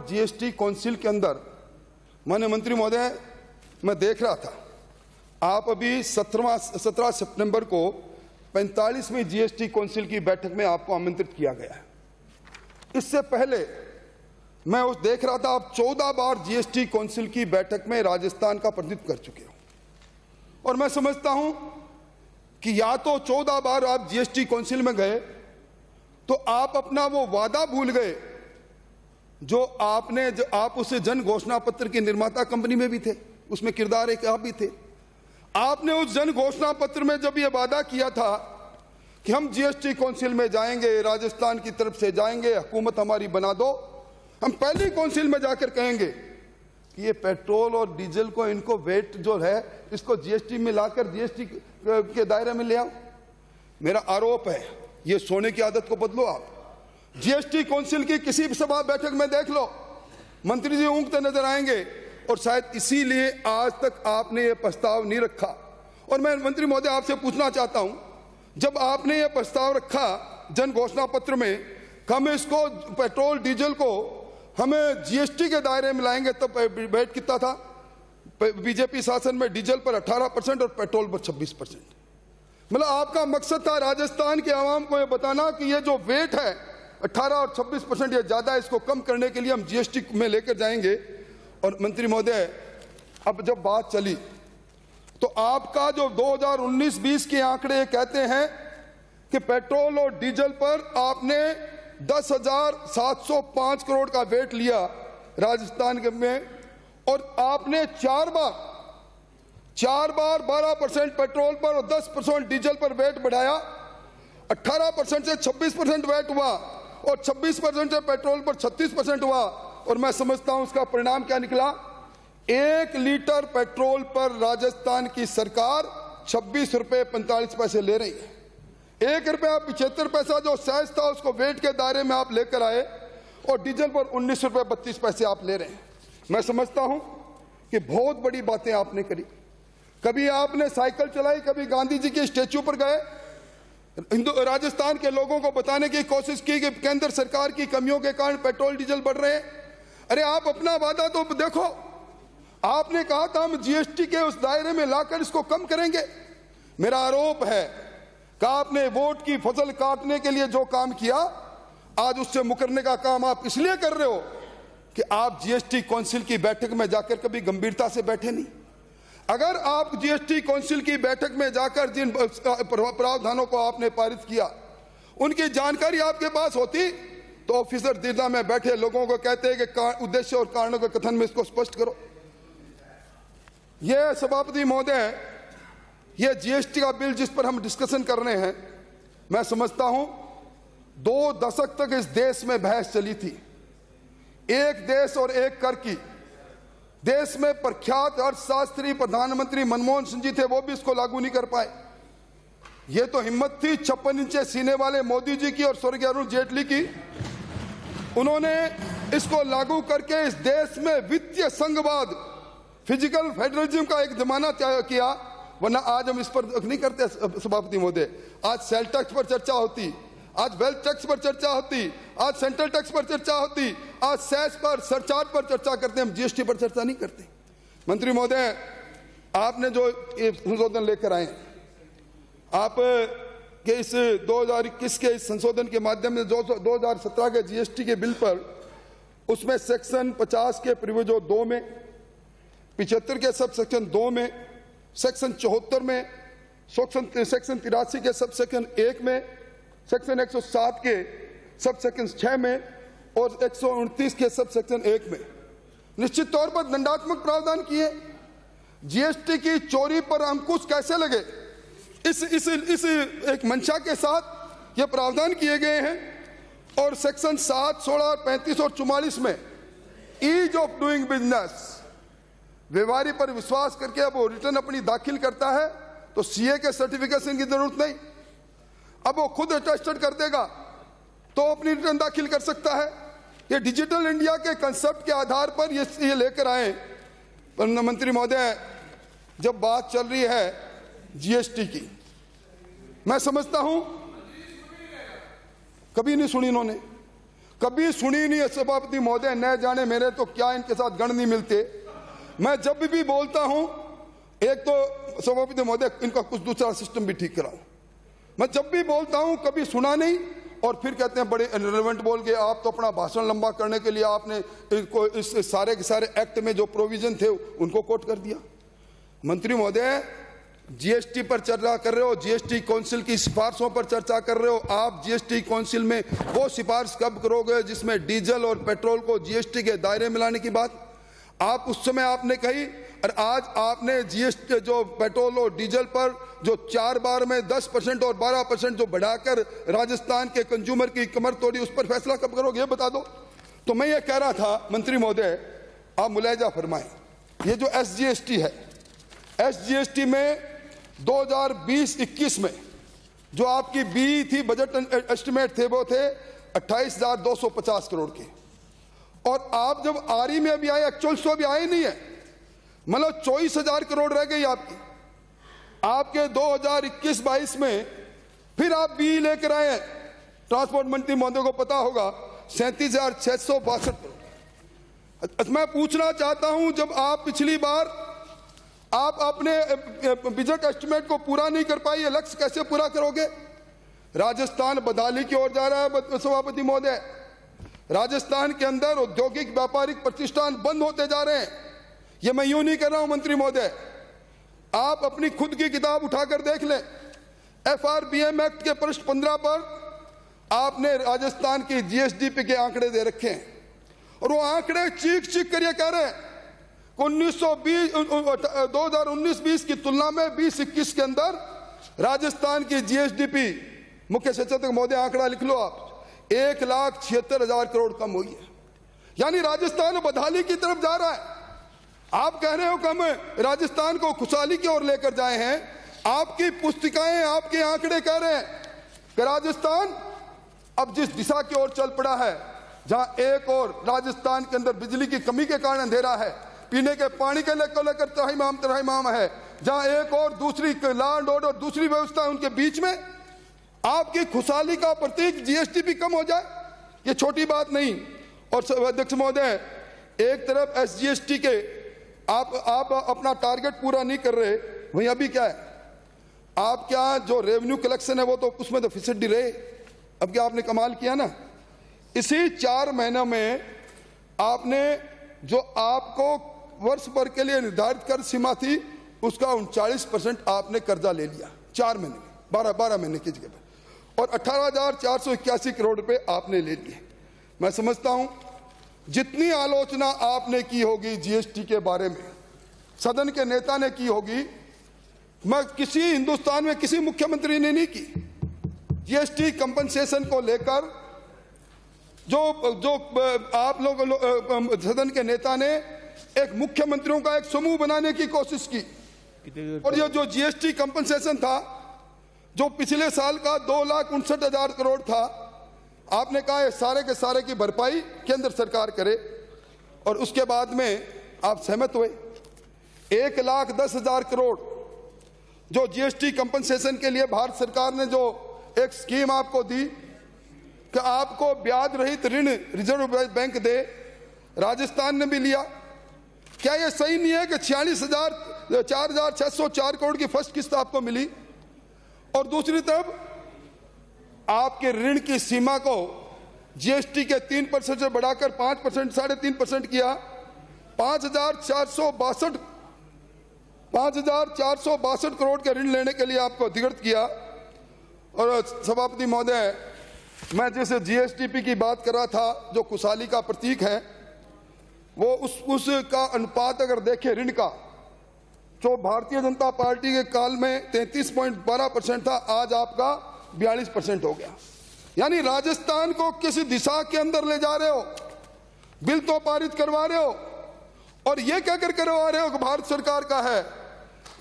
GST council के अंदर माननीय मंत्री महोदय, मैं देख रहा था आप अभी 17 सितंबर को 45वीं जीएसटी काउंसिल की बैठक में आपको आमंत्रित किया गया है। इससे पहले मैं देख रहा था आप 14 बार जीएसटी काउंसिल की बैठक में राजस्थान का प्रतिनिधित्व कर चुके हो, और मैं समझता हूं कि या तो 14 बार आप जीएसटी काउंसिल में गए तो आप अपना वो वादा भूल गए जो आप उस जन घोषणा पत्र की निर्माता कंपनी में भी थे, उसमें किरदार एक आप भी थे। आपने उस जन घोषणा पत्र में जब यह वादा किया था कि हम जीएसटी काउंसिल में जाएंगे, राजस्थान की तरफ से जाएंगे, हुकूमत हमारी बना दो, हम पहली काउंसिल में जाकर कहेंगे कि ये पेट्रोल और डीजल को, इनको वेट जो है इसको जीएसटी में लाकर जीएसटी के दायरे में ले आओ। मेरा आरोप है ये सोने की आदत को बदलो। आप जीएसटी काउंसिल की किसी भी सभा बैठक में देख लो, मंत्री जी ऊँगते नजर आएंगे, और शायद इसीलिए आज तक आपने ये प्रस्ताव नहीं रखा। और मैं मंत्री महोदय आपसे पूछना चाहता हूं, जब आपने ये प्रस्ताव रखा जन घोषणा पत्र में, हम इसको पेट्रोल डीजल को हमें जीएसटी के दायरे में लाएंगे, तब वेट कितना था? बीजेपी शासन में डीजल पर 18% और पेट्रोल पर 26%। मतलब आपका मकसद था राजस्थान के आवाम को यह बताना कि ये जो वेट है 18 और 26% ये ज्यादा है, इसको कम करने के लिए हम जीएसटी में लेकर जाएंगे। और मंत्री महोदय, अब जब बात चली तो आपका जो 2019-20 के आंकड़े कहते हैं कि पेट्रोल और डीजल पर आपने 10,705 करोड़ का वेट लिया राजस्थान में, और आपने चार बार 12% पेट्रोल पर और 10% डीजल पर वेट बढ़ाया। 18% से 26% वेट हुआ और 26% से पेट्रोल पर 36% हुआ। और मैं समझता हूं उसका परिणाम क्या निकला? 1 लीटर पेट्रोल पर राजस्थान की सरकार 26 रुपए 45 पैसे ले रही है। 1 रुपया 75 पैसा जो सहज था उसको वेट के दायरे में आप लेकर आए, और डीजल पर 19 रुपए 32 पैसे आप ले रहे हैं। मैं समझता हूं कि बहुत बड़ी बातें आपने करी। कभी आपने साइकिल चलाई, कभी गांधी जी के स्टेच्यू पर गए, राजस्थान के लोगों को बताने की कोशिश की कि केंद्र सरकार की कमियों के कारण पेट्रोल डीजल बढ़ रहे हैं। अरे आप अपना वादा तो देखो, आपने कहा था हम जीएसटी के उस दायरे में लाकर इसको कम करेंगे। मेरा आरोप है कि आपने वोट की फसल काटने के लिए जो काम किया, आज उससे मुकरने का काम आप इसलिए कर रहे हो कि आप जीएसटी काउंसिल की बैठक में जाकर कभी गंभीरता से बैठे नहीं। अगर आप जीएसटी काउंसिल की बैठक में जाकर जिन प्रावधानों को आपने पारित किया उनकी जानकारी आपके पास होती तो ऑफिसर दीर्घा में बैठे लोगों को कहते हैं कि उद्देश्य और कारणों के कथन में इसको स्पष्ट करो। यह सभापति महोदय, यह जीएसटी का बिल जिस पर हम डिस्कशन कर रहे हैं, मैं समझता हूं 2 दशक तक इस देश में बहस चली थी, एक देश और एक कर की। देश में प्रख्यात अर्थशास्त्री प्रधानमंत्री मनमोहन सिंह जी थे, वो भी इसको लागू नहीं कर पाए। यह तो हिम्मत थी 56 इंच सीने वाले मोदी जी की और स्वर्गीय अरुण जेटली की, उन्होंने इसको लागू करके इस देश में वित्तीय संघवाद, फिजिकल फेडरलिज्म का एक जमाना तय किया। वरना आज हम इस पर नहीं करते सभापति महोदय। आज सेल टैक्स पर चर्चा होती, आज वेल्थ टैक्स पर चर्चा होती, आज सेंट्रल टैक्स पर चर्चा होती, आज सेस पर, सरचार्ज पर चर्चा करते, हम जीएसटी पर चर्चा नहीं करते। मंत्री महोदय, आपने जो संशोधन लेकर आए, आप के इस 2021 के इस संशोधन के माध्यम से 2017 के जीएसटी के बिल पर, उसमें सेक्शन 50 के प्रिविजो 2 में, 75 के सब सेक्शन 2 में, सेक्शन 74 में, सेक्शन 83 के सब सेक्शन 1 में, सेक्शन 107 के सब सेक्शन 6 में और 129 के सब सेक्शन 1 में निश्चित तौर पर दंडात्मक प्रावधान किए। जीएसटी की चोरी पर अंकुश कैसे लगे, इस एक मंशा के साथ ये प्रावधान किए गए हैं। और सेक्शन 7, 16, 35 और 44 में ईज ऑफ डूइंग बिजनेस, व्यवहारी पर विश्वास करके अब वो रिटर्न अपनी दाखिल करता है तो सीए के सर्टिफिकेशन की जरूरत नहीं, अब वो खुद अटेस्टेड कर देगा तो अपनी रिटर्न दाखिल कर सकता है। ये डिजिटल इंडिया के कंसेप्ट के आधार पर ये लेकर आए। मंत्री महोदय, जब बात चल रही है जीएसटी की, मैं समझता हूं कभी नहीं सुनी इन्होंने। कभी सुनी नहीं है सभापति महोदय, न जाने मेरे तो क्या इनके साथ गण नहीं मिलते। मैं जब भी बोलता हूं, एक तो सभापति महोदय इनका कुछ दूसरा सिस्टम भी ठीक कराओ। मैं जब भी बोलता हूं कभी सुना नहीं, और फिर कहते हैं बड़े इररिलेवेंट बोल गए आप, तो अपना भाषण लंबा करने के लिए आपने इस सारे के सारे एक्ट में जो प्रोविजन थे उनको कोट कर दिया। मंत्री महोदय, जीएसटी पर चर्चा कर रहे हो, जीएसटी काउंसिल की सिफारिशों पर चर्चा कर रहे हो। आप जीएसटी काउंसिल में वो सिफारिश कब करोगे जिसमें डीजल और पेट्रोल को जीएसटी के दायरे में लाने की बात आप उस समय आपने कही, और आज आपने जीएसटी जो पेट्रोल और डीजल पर जो 4 बार में 10% और 12% जो बढ़ाकर राजस्थान के कंज्यूमर की कमर तोड़ी, उस पर फैसला कब करोगे ये बता दो। तो मैं ये कह रहा था मंत्री महोदय, आप मुलायजा फरमाएं, ये जो एसजीएसटी है, एसजीएसटी में 2020-21 में जो आपकी बी थी, बजट एस्टिमेट थे, वो थे 28,250 करोड़ के, और आप जब आरई में अभी आए, एक्चुअल तो अभी आए नहीं है, मतलब 24,000 करोड़ रह गई आपकी। आपके 2021-22 में फिर आप बी लेकर आए हैं, ट्रांसपोर्ट मंत्री महोदय को पता होगा, 37,662 करोड़। मैं पूछना चाहता हूं, जब आप पिछली बार आप अपने बजट एस्टिमेट को पूरा नहीं कर पाई, लक्ष्य कैसे पूरा करोगे? राजस्थान बदहाली की ओर जा रहा है सभापति महोदय। राजस्थान के अंदर औद्योगिक व्यापारिक प्रतिष्ठान बंद होते जा रहे हैं। ये मैं यूं नहीं कर रहा हूं मंत्री महोदय, आप अपनी खुद की किताब उठाकर देख लें। एफआरबीएम एक्ट के पृष्ठ 15 पर आपने राजस्थान की जीएसडीपी के आंकड़े दे रखे हैं, और वो आंकड़े चीख चीख कर ये कह रहे हैं 2019-20 की तुलना में 20-21 के अंदर राजस्थान की जीएसडीपी, मुख्य सचेतक महोदय आंकड़ा लिख लो आप, 1,76,000 करोड़ कम हुई है। यानी राजस्थान बदहाली की तरफ जा रहा है। आप कह रहे हो कि हम राजस्थान को खुशहाली की ओर लेकर जाए हैं, आपकी पुस्तिकाएं, आपके आंकड़े कह रहे हैं कि राजस्थान अब जिस दिशा की ओर चल पड़ा है, जहां एक और राजस्थान के अंदर बिजली की कमी के कारण अंधेरा है, पीने के पानी के लेकर त्राहिमाम है, जहां एक और दूसरी लॉ एंड ऑर्डर दूसरी व्यवस्था है, उनके बीच में आपकी खुशहाली का प्रतीक जीएसटी भी कम हो जाए, ये छोटी बात नहीं। और अध्यक्ष महोदय, एक तरफ एसजीएसटी के आप अपना टारगेट पूरा नहीं कर रहे, वहीं अभी क्या है, आप क्या जो रेवेन्यू कलेक्शन है वो तो उसमें तो फीसदी रहे। अब क्या आपने कमाल किया ना, इसी 4 महीनों में आपने जो आपको वर्ष भर के लिए निर्धारित कर सीमा थी उसका 39% आपने कर्जा ले लिया 4 महीने में, 12 महीने की जगह पर, और 18,481 करोड़ रुपए आपने ले लिए। मैं समझता हूं जितनी आलोचना आपने की होगी जीएसटी के बारे में, सदन के नेता ने की होगी, मैं किसी हिंदुस्तान में किसी मुख्यमंत्री ने नहीं की। जीएसटी कंपनसेशन को लेकर जो आप लोग सदन के नेता ने एक मुख्यमंत्रियों का एक समूह बनाने की कोशिश की, और ये जो जीएसटी कंपनसेशन था जो पिछले साल का 2,59,000 करोड़ था, आपने कहा है सारे के सारे की भरपाई केंद्र सरकार करे, और उसके बाद में आप सहमत हुए 1,10,000 करोड़ जो जीएसटी कंपनसेशन के लिए भारत सरकार ने जो एक स्कीम आपको दी कि आपको ब्याज रहित ऋण रिजर्व बैंक दे, राजस्थान ने भी लिया। क्या यह सही नहीं है कि 4,604 करोड़ की फर्स्ट किस्त आपको मिली, और दूसरी तरफ आपके ऋण की सीमा को जीएसटी के 3% से बढ़ाकर 5%, 3.5% किया, 5,462 करोड़ के ऋण लेने के लिए आपको अधिकृत किया। और सभापति महोदय, मैं जैसे जीएसटीपी की बात कर रहा था जो खुशहाली का प्रतीक है, वो उसका अनुपात अगर देखें ऋण का, जो भारतीय जनता पार्टी के काल में 33.12% था, आज आपका 42% हो गया। यानी राजस्थान को किसी दिशा के अंदर ले जा रहे हो, बिल तो पारित करवा रहे हो और ये कहकर करवा रहे हो कि भारत सरकार का है,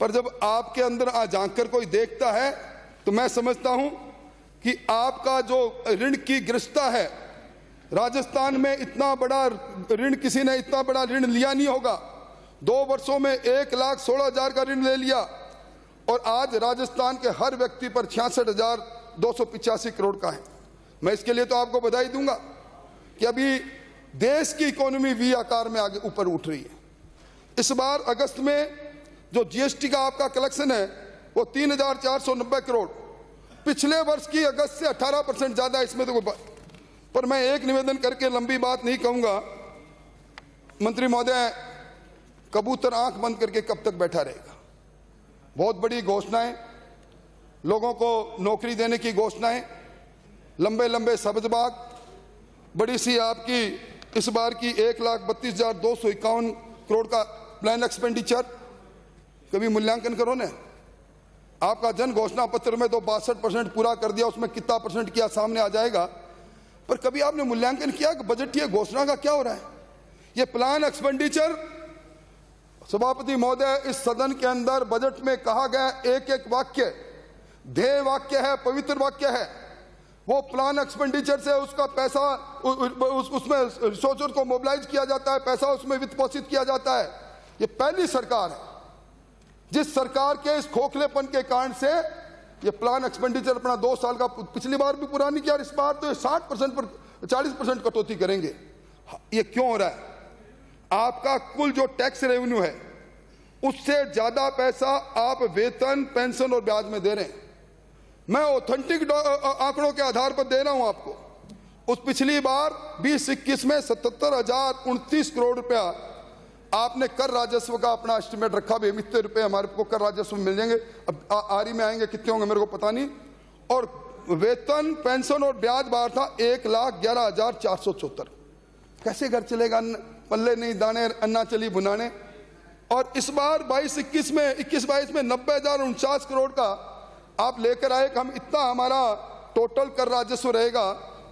पर जब आपके अंदर आ झांक कर कोई देखता है तो मैं समझता हूं कि आपका जो ऋण की ग्रस्तता है, राजस्थान में इतना बड़ा ऋण किसी ने इतना बड़ा ऋण लिया नहीं होगा। 2 वर्षों में 1,16,000 का ऋण ले लिया, और आज राजस्थान के हर व्यक्ति पर 66,285 करोड़ का है। मैं इसके लिए तो आपको बधाई दूंगा, कि अभी देश की इकोनॉमी वी आकार में आगे ऊपर उठ रही है। इस बार अगस्त में जो जीएसटी का आपका कलेक्शन है वो 3,490 करोड़, पिछले वर्ष की अगस्त से 18% ज्यादा इसमें तो। पर मैं एक निवेदन करके लंबी बात नहीं कहूंगा, मंत्री महोदय कबूतर आंख बंद करके कब तक बैठा रहेगा? बहुत बड़ी घोषणाएं, लोगों को नौकरी देने की घोषणाएं, लंबे लंबे सब्ज बाग, बड़ी सी आपकी इस बार की 1,32,251 करोड़ का प्लान एक्सपेंडिचर। कभी मूल्यांकन करो ना, आपका जन घोषणा पत्र में तो 62% पूरा कर दिया, उसमें कितना परसेंट किया सामने आ जाएगा, पर कभी आपने मूल्यांकन किया कि बजटीय घोषणा का क्या हो रहा है? ये प्लान एक्सपेंडिचर, सभापति महोदय, इस सदन के अंदर बजट में कहा गया एक एक वाक्य ध्येय वाक्य है, पवित्र वाक्य है। वो प्लान एक्सपेंडिचर से उसका पैसा उसमें रिसोर्सेज को मोबिलाइज किया जाता है, पैसा उसमें वित्त पोषित किया जाता है। ये पहली सरकार है जिस सरकार के इस खोखलेपन के कारण से ये प्लान एक्सपेंडिचर अपना 2 साल का पिछली बार भी पूरा नहीं किया, इस बार तो 60% पर 40% कटौती करेंगे। ये क्यों हो रहा है? आपका कुल जो टैक्स रेवेन्यू है उससे ज्यादा पैसा आप वेतन, पेंशन और ब्याज में दे रहे हैं। मैं ऑथेंटिक आंकड़ों के आधार पर दे रहा हूं आपको। उस पिछली बार 2021 में 77,029 करोड़ रुपया आपने कर राजस्व का अपना एस्टिमेट रखा भी, इतने रुपए हमारे को कर राजस्व मिल जाएंगे। अब आरी में आएंगे कितने होंगे मेरे को पता नहीं। और वेतन, पेंशन और ब्याज बाहर था 1,11,474। कैसे घर चलेगा? पल्ले नहीं दाने, अन्ना चली बुनाने। और इस बार 21-22 में 90,049 करोड़ का आप लेकर आए कि हम इतना हमारा टोटल कर राजस्व रहेगा,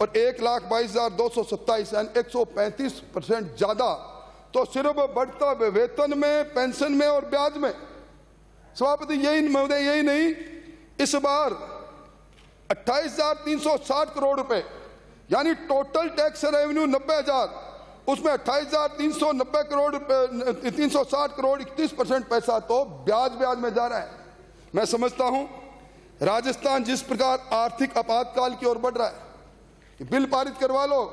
और 1,22,227 यानी 135% ज्यादा तो सिर्फ बढ़ता वेतन में, पेंशन में और ब्याज में। सभापति यही महोदय, यही नहीं, इस बार 28,360 करोड़ रुपए यानी टोटल टैक्स रेवेन्यू 90,000, उसमें 28,390 करोड़ 360 करोड़ 31% पैसा तो ब्याज में जा रहा है। मैं समझता हूं राजस्थान जिस प्रकार आर्थिक आपातकाल की ओर बढ़ रहा है, बिल पारित करवा लो,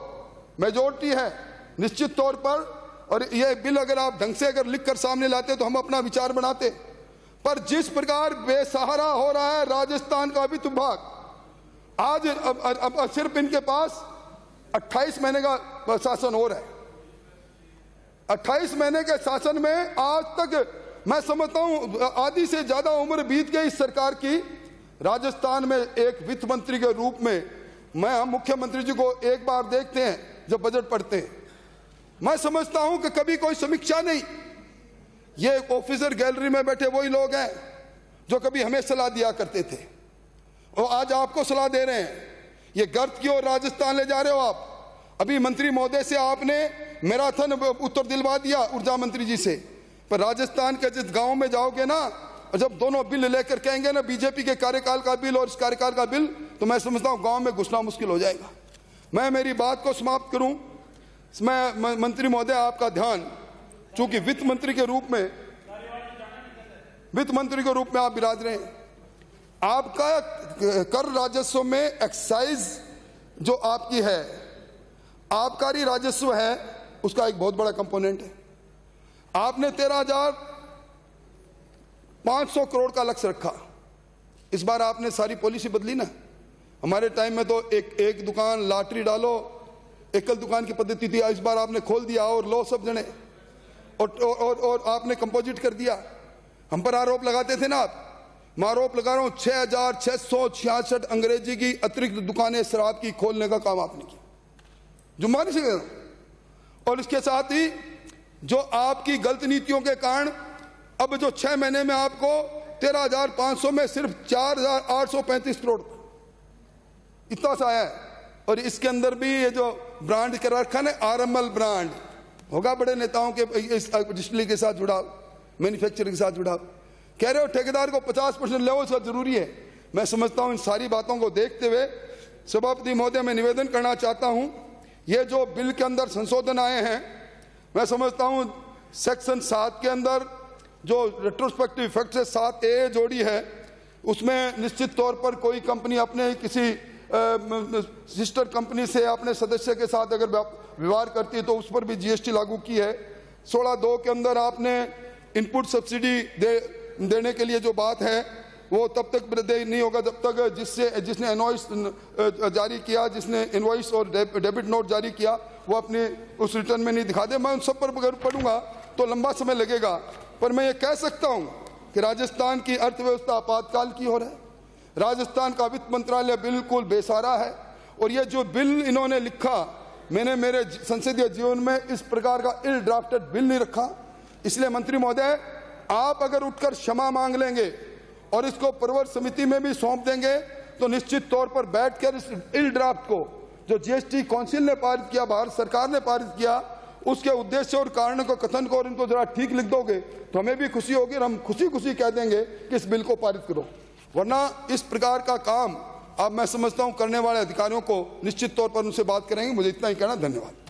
मेजोरिटी है निश्चित तौर पर, और ये बिल अगर आप ढंग से अगर लिख कर सामने लाते तो हम अपना विचार बनाते। पर जिस प्रकार बेसहारा हो रहा है राजस्थान का वित्त विभाग, आज अब सिर्फ इनके पास 28 महीने का शासन हो रहा है। 28 महीने के शासन में आज तक मैं समझता हूं आधी से ज्यादा उम्र बीत गई इस सरकार की। राजस्थान में एक वित्त मंत्री के रूप में हम मुख्यमंत्री जी को एक बार देखते हैं जब बजट पढ़ते हैं, मैं समझता हूं कि कभी कोई समीक्षा नहीं। ये ऑफिसर गैलरी में बैठे वही लोग हैं जो कभी हमें सलाह दिया करते थे और आज आपको सलाह दे रहे हैं। ये गर्त की ओर राजस्थान ले जा रहे हो आप। अभी मंत्री महोदय से आपने मैराथन उत्तर दिलवा दिया ऊर्जा मंत्री जी से, पर राजस्थान के जिस गांव में जाओगे ना, और जब दोनों बिल लेकर कहेंगे ना, बीजेपी के कार्यकाल का बिल और इस कार्यकाल का बिल, तो मैं समझता हूं गांव में घुसना मुश्किल हो जाएगा। मैं मेरी बात को समाप्त करूं, मैं मंत्री महोदय आपका ध्यान, चूंकि वित्त मंत्री के रूप में आप विराज रहे हैं, आपका कर राजस्व में एक्साइज जो आपकी है, आबकारी राजस्व है, उसका एक बहुत बड़ा कंपोनेंट है। आपने 13,500 करोड़ का लक्ष्य रखा। इस बार आपने सारी पॉलिसी बदली ना। हमारे टाइम में तो एक दुकान, लॉटरी डालो, एकल दुकान की पद्धति थी। इस बार आपने खोल दिया और लो सब जने, और आपने कंपोजिट कर दिया। हम पर आरोप लगाते थे ना आप, मैं आरोप लगा रहा हूं 6,666 अंग्रेजी की अतिरिक्त दुकानें शराब की खोलने का काम आपने किया, जुम्मानी से। और इसके साथ ही जो आपकी गलत नीतियों के कारण अब जो 6 महीने में आपको 13,500 में सिर्फ 4,835 करोड़ इतना सा आया है। और इसके अंदर भी ये जो ब्रांड कर रखा है, आरएमएल ब्रांड होगा, बड़े नेताओं के डिस्टिलरी के साथ जुड़ा, मैन्युफैक्चरिंग के साथ जुड़ा। कह रहे हो ठेकेदार को 50% ले, उसका जरूरी है। मैं समझता हूं इन सारी बातों को देखते हुए सभापति महोदय मैं निवेदन करना चाहता हूं, ये जो बिल के अंदर संशोधन आए हैं, मैं समझता हूं सेक्शन 7 के अंदर जो रेट्रोस्पेक्टिव इफेक्ट से 7A जोड़ी है, उसमें निश्चित तौर पर कोई कंपनी अपने किसी सिस्टर कंपनी से अपने सदस्य के साथ अगर व्यवहार करती है तो उस पर भी जीएसटी लागू की है। 16(2) के अंदर आपने इनपुट सब्सिडी देने के लिए जो बात है वो तब तक देय नहीं होगा जब तक जिसने इनवॉइस जारी किया, जिसने इनवॉइस और डेबिट नोट जारी किया वो अपने उस रिटर्न में नहीं दिखा दे। मैं उन सब पर अगर पढ़ूंगा तो लंबा समय लगेगा, पर मैं ये कह सकता हूं कि राजस्थान की अर्थव्यवस्था आपातकाल की ओर है। राजस्थान का वित्त मंत्रालय बिल्कुल बेसहारा है और ये जो बिल इन्होंने लिखा, मैंने मेरे संसदीय जीवन में इस प्रकार का इल ड्राफ्टेड बिल नहीं रखा। इसलिए मंत्री महोदय, आप अगर उठकर क्षमा मांग लेंगे और इसको प्रवर समिति में भी सौंप देंगे तो निश्चित तौर पर बैठकर इस इल ड्राफ्ट को जो जीएसटी काउंसिल ने पारित किया, भारत सरकार ने पारित किया, उसके उद्देश्य और कारण को कथन को और इनको जरा ठीक लिख दोगे तो हमें भी खुशी होगी और हम खुशी खुशी कह देंगे कि इस बिल को पारित करो। वरना इस प्रकार का काम अब मैं समझता हूं करने वाले अधिकारियों को निश्चित तौर पर उनसे बात करेंगे। मुझे इतना ही कहना, धन्यवाद।